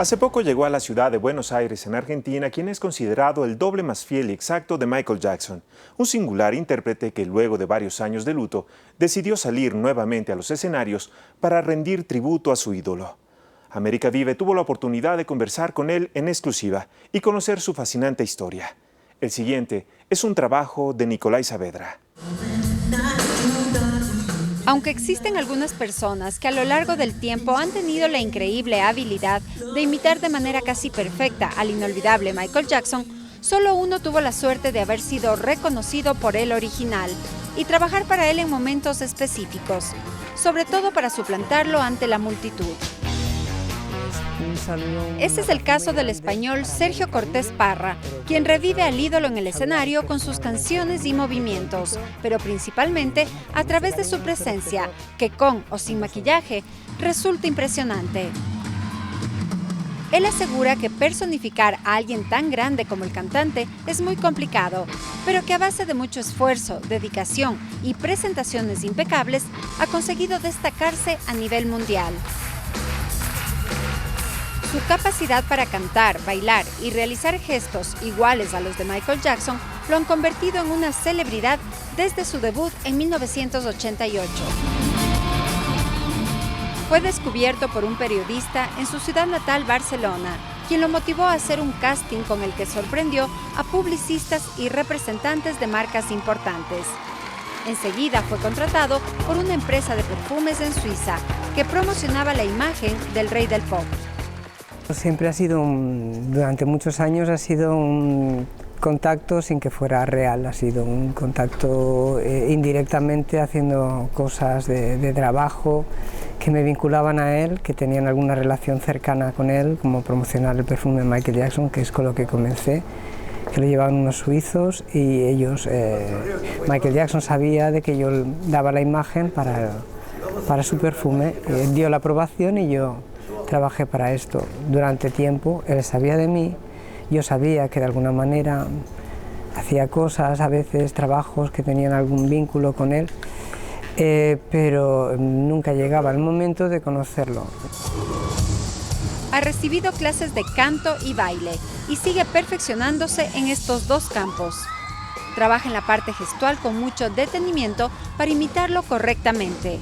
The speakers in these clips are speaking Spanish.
Hace poco llegó a la ciudad de Buenos Aires, en Argentina, quien es considerado el doble más fiel y exacto de Michael Jackson, un singular intérprete que luego de varios años de luto decidió salir nuevamente a los escenarios para rendir tributo a su ídolo. América Vive tuvo la oportunidad de conversar con él en exclusiva y conocer su fascinante historia. El siguiente es un trabajo de Nicolai Saavedra. Aunque existen algunas personas que a lo largo del tiempo han tenido la increíble habilidad de imitar de manera casi perfecta al inolvidable Michael Jackson, solo uno tuvo la suerte de haber sido reconocido por el original y trabajar para él en momentos específicos, sobre todo para suplantarlo ante la multitud. Este es el caso del español Sergio Cortés Parra, quien revive al ídolo en el escenario con sus canciones y movimientos, pero principalmente a través de su presencia, que con o sin maquillaje resulta impresionante. Él asegura que personificar a alguien tan grande como el cantante es muy complicado, pero que a base de mucho esfuerzo, dedicación y presentaciones impecables ha conseguido destacarse a nivel mundial. Su capacidad para cantar, bailar y realizar gestos iguales a los de Michael Jackson lo han convertido en una celebridad desde su debut en 1988. Fue descubierto por un periodista en su ciudad natal, Barcelona, quien lo motivó a hacer un casting con el que sorprendió a publicistas y representantes de marcas importantes. Enseguida fue contratado por una empresa de perfumes en Suiza que promocionaba la imagen del rey del pop. Siempre ha sido, durante muchos años, ha sido un contacto sin que fuera real, ha sido un contacto indirectamente haciendo cosas de trabajo que me vinculaban a él, que tenían alguna relación cercana con él, como promocionar el perfume de Michael Jackson, que es con lo que comencé, que lo llevaban unos suizos y ellos, Michael Jackson sabía de que yo daba la imagen para su perfume, dio la aprobación y yo trabajé para esto durante tiempo. Él sabía de mí, yo sabía que de alguna manera hacía cosas, a veces trabajos que tenían algún vínculo con él, pero nunca llegaba el momento de conocerlo. Ha recibido clases de canto y baile y sigue perfeccionándose en estos dos campos. Trabaja en la parte gestual con mucho detenimiento para imitarlo correctamente.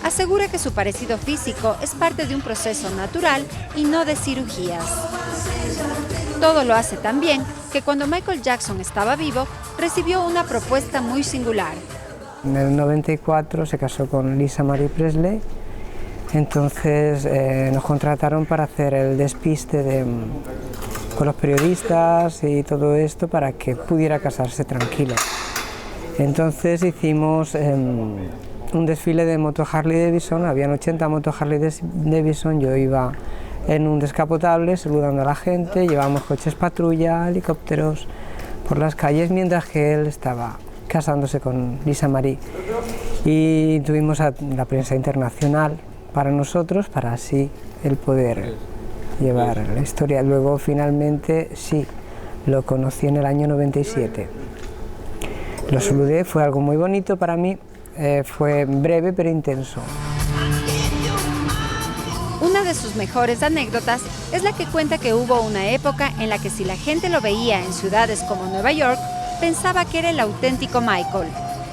Asegura que su parecido físico es parte de un proceso natural y no de cirugías. Todo lo hace tan bien que cuando Michael Jackson estaba vivo, recibió una propuesta muy singular. En el 94 se casó con Lisa Marie Presley, entonces nos contrataron para hacer el despiste con los periodistas y todo esto para que pudiera casarse tranquilo. Entonces hicimos un desfile de moto Harley Davidson, habían 80 moto Harley Davidson, yo iba en un descapotable saludando a la gente, llevábamos coches patrulla, helicópteros por las calles, mientras que él estaba casándose con Lisa Marie. Y tuvimos a la prensa internacional para nosotros, para así el poder llevar la historia. Luego finalmente sí, lo conocí en el año 97. Lo saludé, fue algo muy bonito para mí. Fue breve pero intenso. Una de sus mejores anécdotas es la que cuenta que hubo una época en la que si la gente lo veía en ciudades como Nueva York, pensaba que era el auténtico Michael.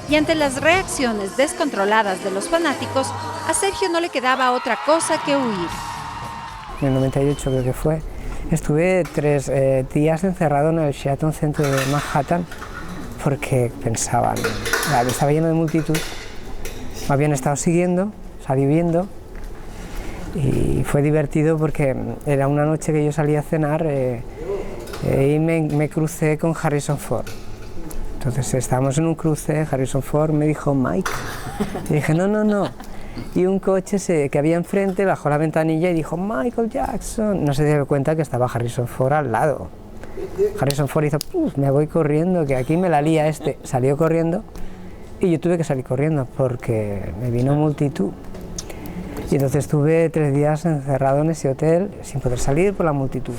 Y ante las reacciones descontroladas de los fanáticos, a Sergio no le quedaba otra cosa que huir. En el 98 creo que fue, estuve 3 días encerrado en el Sheraton Centro de Manhattan, porque pensaban, estaba lleno de multitud, me habían estado siguiendo, salí viendo y fue divertido porque era una noche que yo salí a cenar y me crucé con Harrison Ford. Entonces estábamos en un cruce, Harrison Ford me dijo Mike, y dije no, y un coche que había enfrente bajó la ventanilla y dijo Michael Jackson, no se dio cuenta que estaba Harrison Ford al lado. Harrison Ford hizo, me voy corriendo, que aquí me la lía este. Salió corriendo y yo tuve que salir corriendo porque me vino multitud. Y entonces estuve 3 días encerrado en ese hotel sin poder salir por la multitud.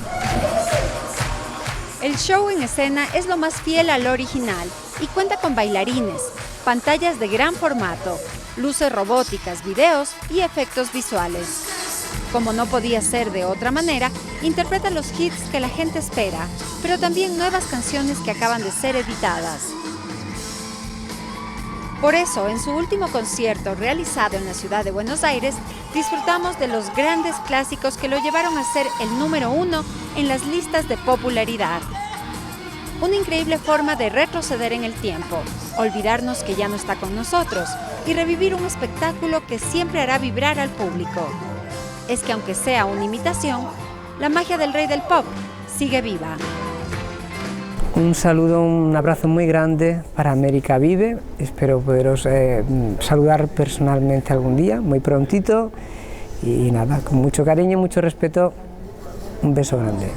El show en escena es lo más fiel al original y cuenta con bailarines, pantallas de gran formato, luces robóticas, videos y efectos visuales. Como no podía ser de otra manera, interpreta los hits que la gente espera, pero también nuevas canciones que acaban de ser editadas. Por eso, en su último concierto realizado en la ciudad de Buenos Aires, disfrutamos de los grandes clásicos que lo llevaron a ser el número 1 en las listas de popularidad. Una increíble forma de retroceder en el tiempo, olvidarnos que ya no está con nosotros y revivir un espectáculo que siempre hará vibrar al público. Es que aunque sea una imitación, la magia del rey del pop sigue viva. Un saludo, un abrazo muy grande para América Vive. Espero poderos saludar personalmente algún día, muy prontito. Y nada, con mucho cariño, mucho respeto, un beso grande.